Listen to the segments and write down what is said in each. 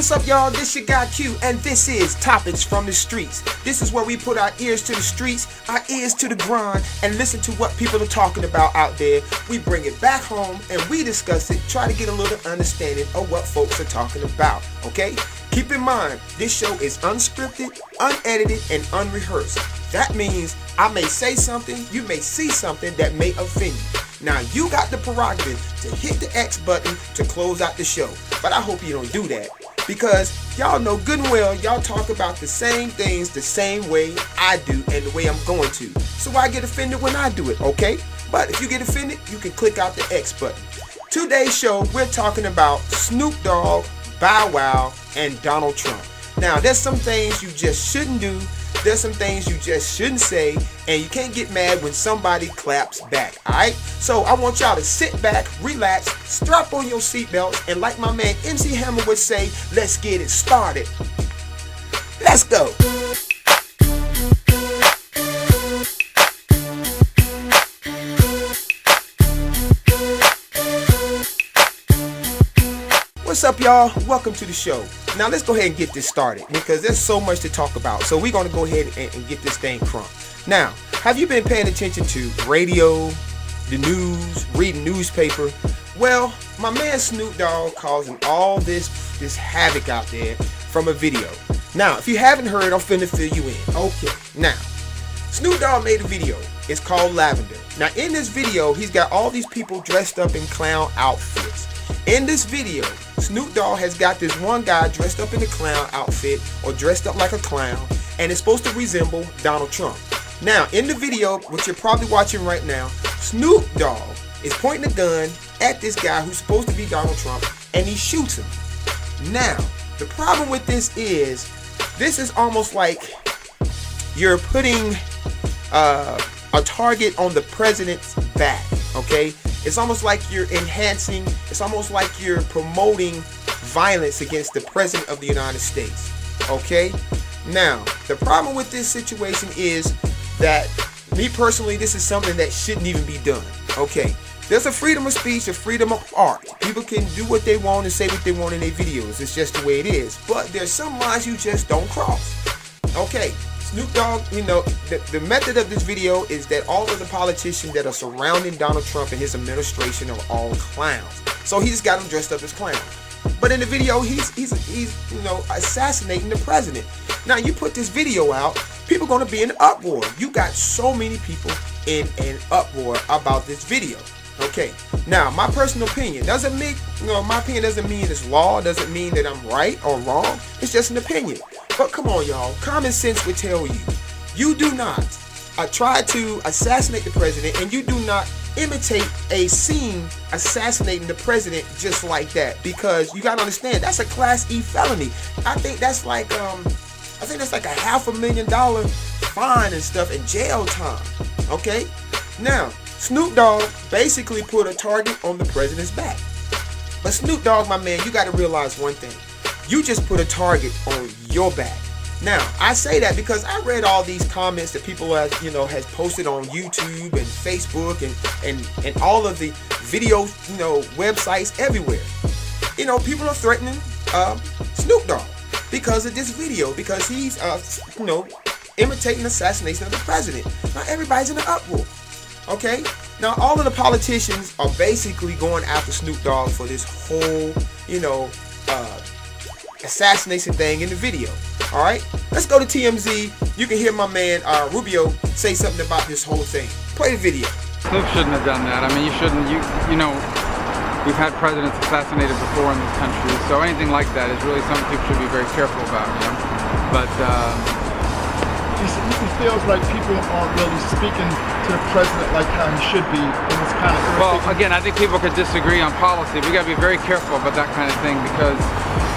what's up, y'all? This your guy Q, and this is Topics from the Streets. This is where we put our ears to the streets, our ears to the grind, and listen to what people are talking about out there. We bring it back home, and we discuss it, try to get a little understanding of what folks are talking about, okay? Keep in mind, this show is unscripted, unedited, and unrehearsed. That means I may say something, you may see something that may offend you. Now, you got the prerogative to hit the X button to close out the show, but I hope you don't do that, because y'all know good and well y'all talk about the same things the same way I do and the way I'm going to. So I get offended when I do it, okay? But if you get offended, you can click out the X button. Today's show, we're talking about Snoop Dogg, Bow Wow, and Donald Trump. Now, there's some things you just shouldn't do. There's some things you just shouldn't say, and you can't get mad when somebody claps back, alright? So I want y'all to sit back, relax, strap on your seatbelts, and like my man MC Hammer would say, let's get it started. Let's go. What's up, y'all? Welcome to the show. Now let's go ahead and get this started because there's so much to talk about. So we're going to go ahead and get this thing crunked. Now, have you been paying attention to radio, the news, reading newspaper? Well, my man Snoop Dogg causing all this havoc out there from a video. Now, if you haven't heard, I'm finna fill you in. Okay, now, Snoop Dogg made a video. It's called Lavender. Now, in this video, he's got all these people dressed up in clown outfits. In this video, Snoop Dogg has got this one guy dressed up in a clown outfit or dressed up like a clown, and it's supposed to resemble Donald Trump. Now, in the video, which you're probably watching right now, Snoop Dogg is pointing a gun at this guy who's supposed to be Donald Trump, and he shoots him. Now, the problem with this is almost like you're putting a target on the president's back, okay? It's almost like you're enhancing, it's almost like you're promoting violence against the President of the United States, okay? Now, the problem with this situation is that, me personally, this is something that shouldn't even be done, okay? There's a freedom of speech, a freedom of art. People can do what they want and say what they want in their videos. It's just the way it is. But there's some lines you just don't cross, okay? Snoop Dogg, you know, the method of this video is that all of the politicians that are surrounding Donald Trump and his administration are all clowns. So he just got them dressed up as clowns. But in the video, he's you know, assassinating the president. Now, you put this video out, people are going to be in an uproar. You got so many people in an uproar about this video. Okay, now my personal opinion doesn't mean, you know, my opinion doesn't mean it's law, doesn't mean that I'm right or wrong. It's just an opinion. But come on, y'all, common sense would tell you, you do not try to assassinate the president, and you do not imitate a scene assassinating the president just like that, because you gotta understand that's a Class E felony. I think that's like a $500,000 fine and stuff and jail time. Okay, now Snoop Dogg basically put a target on the president's back. But Snoop Dogg, my man, you got to realize one thing. You just put a target on your back. Now, I say that because I read all these comments that people have, you know, has posted on YouTube and Facebook and all of the video, you know, websites everywhere. You know, people are threatening Snoop Dogg because of this video, because he's, you know, imitating assassination of the president. Now, everybody's in an uproar. Okay? Now, all of the politicians are basically going after Snoop Dogg for this whole, you know, assassination thing in the video. Alright? Let's go to TMZ. You can hear my man Rubio say something about this whole thing. Play the video. Snoop shouldn't have done that. I mean, you shouldn't, you know, we've had presidents assassinated before in this country, so anything like that is really something people should be very careful about, you know? But, he feels like people aren't really speaking to the president like how he should be, and it's kind of irritating. Well, again, I think people could disagree on policy. We got to be very careful about that kind of thing, because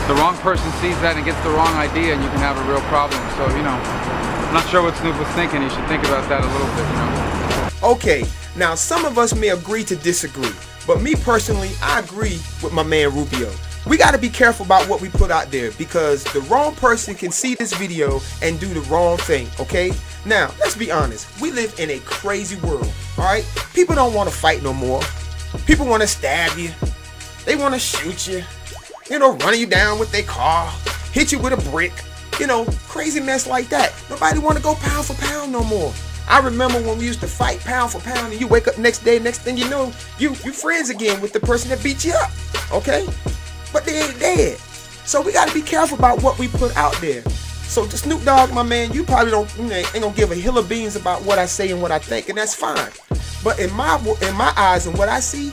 the wrong person sees that and gets the wrong idea, and you can have a real problem. So, you know, I'm not sure what Snoop was thinking. He should think about that a little bit, you know. Okay, now some of us may agree to disagree, but me personally, I agree with my man Rubio. We got to be careful about what we put out there, because the wrong person can see this video and do the wrong thing, okay? Now, let's be honest. We live in a crazy world, all right? People don't want to fight no more. People want to stab you. They want to shoot you. running you down with their car, hit you with a brick, crazy mess like that. Nobody want to go pound for pound no more. I remember when we used to fight pound for pound, and you wake up next day, next thing you know, you friends again with the person that beat you up, okay? But they ain't dead. So we got to be careful about what we put out there. So to Snoop Dogg, my man, you probably ain't gonna give a hill of beans about what I say and what I think, and that's fine. But in my eyes and what I see,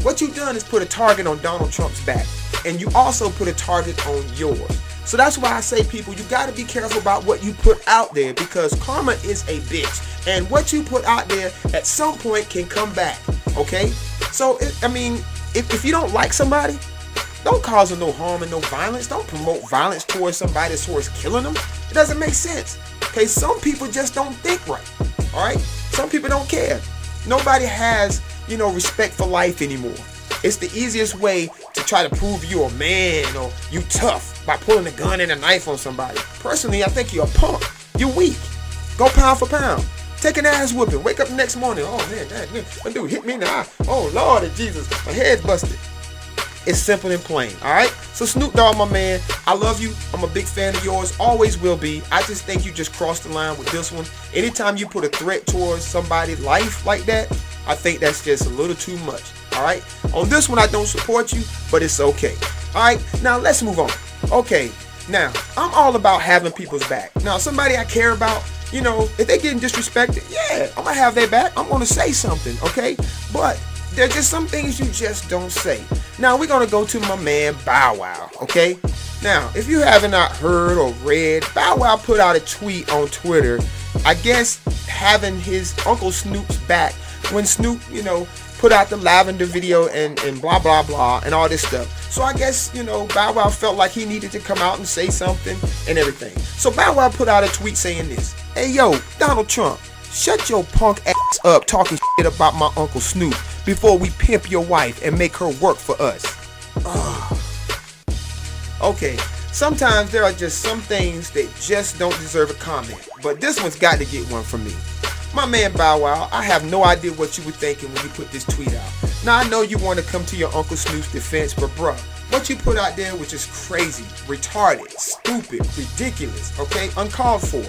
what you've done is put a target on Donald Trump's back, and you also put a target on yours. So that's why I say, people, you got to be careful about what you put out there, because karma is a bitch. And what you put out there at some point can come back, okay? So, if you don't like somebody, don't cause them no harm and no violence. Don't promote violence towards somebody towards killing them. It doesn't make sense, okay? Some people just don't think right, all right? Some people don't care. Nobody has, respect for life anymore. It's the easiest way to try to prove you're a man or you tough by pulling a gun and a knife on somebody. Personally, I think you're a punk. You're weak. Go pound for pound. Take an ass whooping. Wake up the next morning. Oh man, that dude hit me in the eye. Oh Lord Jesus, my head's busted. It's simple and plain, all right? So Snoop Dogg, my man, I love you. I'm a big fan of yours. Always will be. I just think you just crossed the line with this one. Anytime you put a threat towards somebody's life like that, I think that's just a little too much, all right? On this one, I don't support you, but it's okay. All right, now let's move on. Okay, now, I'm all about having people's back. Now, somebody I care about, if they getting disrespected, yeah, I'm going to have their back. I'm going to say something, okay? But there's just some things you just don't say. Now, we're going to go to my man Bow Wow, okay? Now, if you haven't not heard or read, Bow Wow put out a tweet on Twitter, I guess having his Uncle Snoop's back when Snoop, put out the lavender video and blah, blah, blah, and all this stuff. So I guess, Bow Wow felt like he needed to come out and say something and everything. So Bow Wow put out a tweet saying this. Hey, yo, Donald Trump, shut your punk ass up talking shit about my Uncle Snoop before we pimp your wife and make her work for us. Okay, sometimes there are just some things that just don't deserve a comment, but this one's got to get one from me. My man Bow Wow, I have no idea what you were thinking when you put this tweet out. Now, I know you want to come to your Uncle Snoop's defense, but bruh, what you put out there was just crazy, retarded, stupid, ridiculous, okay, uncalled for.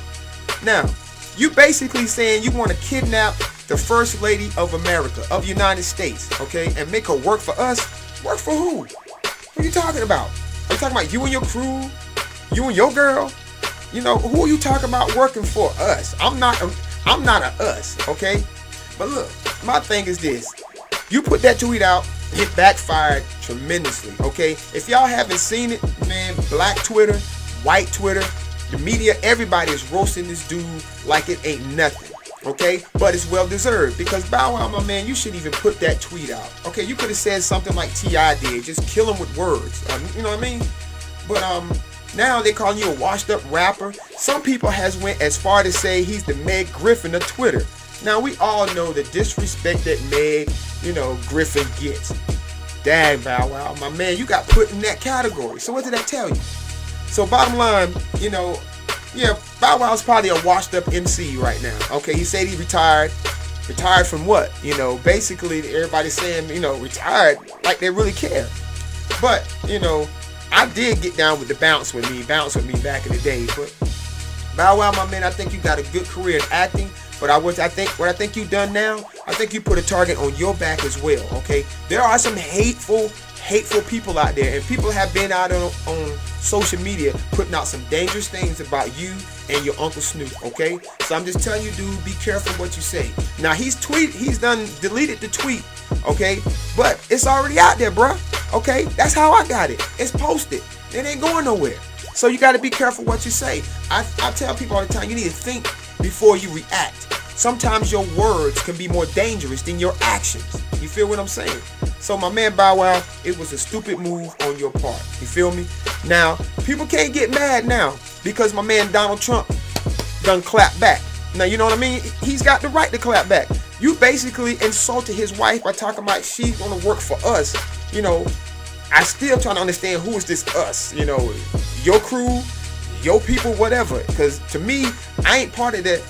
Now, you basically saying you want to kidnap the First Lady of America, of the United States, okay, and make her work for us? Work for who? What are you talking about? Are you talking about you and your crew? You and your girl? Who are you talking about working for us? I'm not a us, okay? But look, my thing is this. You put that tweet out, it backfired tremendously, okay? If y'all haven't seen it, man, black Twitter, white Twitter, the media, everybody is roasting this dude like it ain't nothing, okay? But it's well deserved, because Bow Wow, my man, you shouldn't even put that tweet out, okay? You could have said something like T.I. did, just kill him with words, you know what I mean? But now they calling you a washed up rapper. Some people has went as far to say he's the Meg Griffin of Twitter. Now we all know the disrespect that Meg, Griffin gets. Dang, Bow Wow, my man, you got put in that category. So what did that tell you? So bottom line, yeah, Bow Wow's probably a washed up MC right now. Okay, he said he retired. Retired from what? Basically everybody's saying, retired like they really care. But, I did get down with the bounce with me back in the day. But Bow Wow, my man, I think you got a good career in acting. But what I think you done now, I think you put a target on your back as well, okay? There are some hateful people out there, and people have been out on social media putting out some dangerous things about you and your Uncle Snoop, okay? So I'm just telling you, dude, be careful what you say. Now he's deleted the tweet, okay? But it's already out there, bruh, okay? That's how I got it. It's posted. It ain't going nowhere. So you got to be careful what you say. I tell people all the time, you need to think before you react. Sometimes your words can be more dangerous than your actions. You feel what I'm saying? So my man Bow Wow, it was a stupid move on your part. You feel me? Now, people can't get mad now because my man Donald Trump done clap back. Now, you know what I mean? He's got the right to clap back. You basically insulted his wife by talking about she's going to work for us. I still trying to understand who is this us? Your crew, your people, whatever. Because to me, I ain't part of that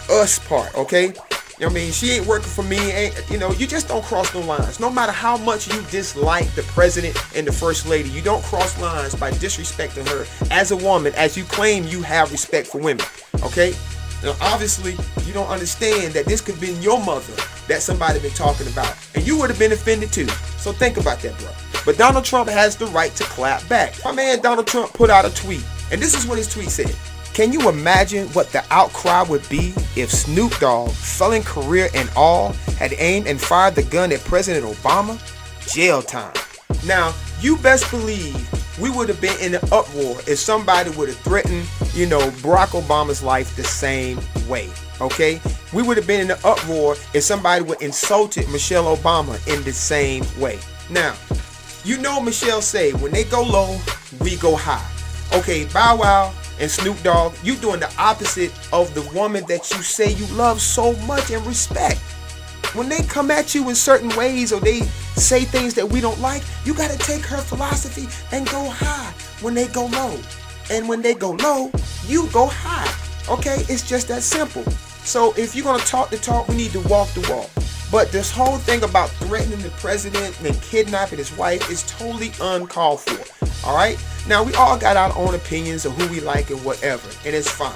us part, okay? I mean, she ain't working for me. You just don't cross no lines. No matter how much you dislike the president and the first lady, you don't cross lines by disrespecting her as a woman, as you claim you have respect for women. Okay? Now, obviously, you don't understand that this could have been your mother that somebody been talking about, and you would have been offended too. So think about that, bro. But Donald Trump has the right to clap back. My man Donald Trump put out a tweet, and this is what his tweet said. Can you imagine what the outcry would be if Snoop Dogg, felon career and all, had aimed and fired the gun at President Obama? Jail time. Now, you best believe we would have been in an uproar if somebody would have threatened, Barack Obama's life the same way. Okay? We would have been in an uproar if somebody would have insulted Michelle Obama in the same way. Now, Michelle say, when they go low, we go high. Okay, Bow Wow and Snoop Dogg, you doing the opposite of the woman that you say you love so much and respect. When they come at you in certain ways or they say things that we don't like, you got to take her philosophy and go high when they go low. And when they go low, you go high. Okay? It's just that simple. So if you're going to talk the talk, we need to walk the walk. But this whole thing about threatening the president and kidnapping his wife is totally uncalled for. All right? Now, we all got our own opinions of who we like and whatever, and it's fine.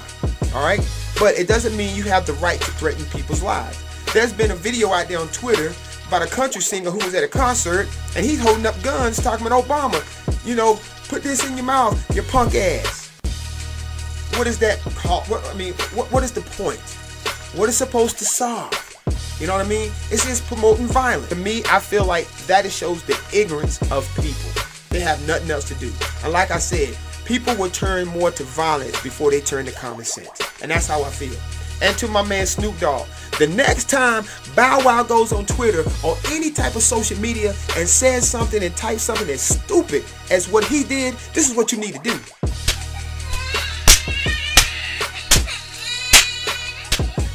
All right? But it doesn't mean you have the right to threaten people's lives. There's been a video out there on Twitter about a country singer who was at a concert, and he's holding up guns talking about Obama. Put this in your mouth, you punk ass. What is that called? What is the point? What is supposed to solve? You know what I mean? It's just promoting violence. To me, I feel like that shows the ignorance of people. They have nothing else to do. And like I said, people will turn more to violence before they turn to common sense. And that's how I feel. And to my man Snoop Dogg, the next time Bow Wow goes on Twitter or any type of social media and says something and types something as stupid as what he did, this is what you need to do.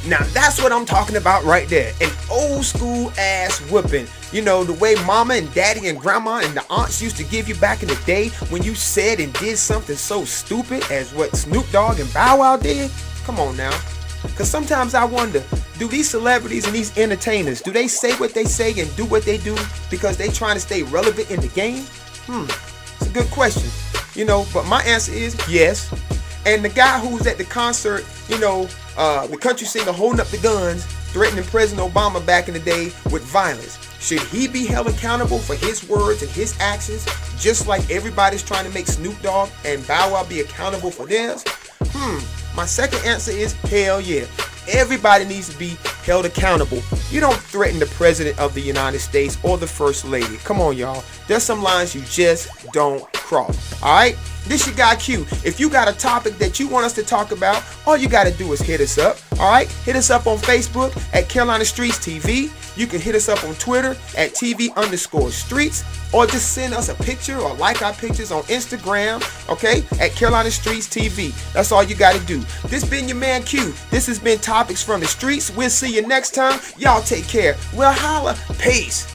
Now that's what I'm talking about right there. An old school ass whooping. The way mama and daddy and grandma and the aunts used to give you back in the day when you said and did something so stupid as what Snoop Dogg and Bow Wow did. Come on now. Because sometimes I wonder, do these celebrities and these entertainers, do they say what they say and do what they do because they trying to stay relevant in the game? It's a good question. But my answer is yes. And the guy who was at the concert, the country singer holding up the guns, threatening President Obama back in the day with violence. Should he be held accountable for his words and his actions, just like everybody's trying to make Snoop Dogg and Bow Wow be accountable for theirs? My second answer is hell yeah. Everybody needs to be held accountable. You don't threaten the President of the United States or the First Lady. Come on, y'all. There's some lines you just don't cross. All right? This your guy Q. If you got a topic that you want us to talk about, all you got to do is hit us up. All right? Hit us up on Facebook at Carolina Streets TV. You can hit us up on Twitter at TV_Streets. Or just send us a picture or like our pictures on Instagram, okay, at Carolina Streets TV. That's all you got to do. This been your man Q. This has been Topics from the Streets. We'll see you next time. Y'all take care. Well, holla. Peace.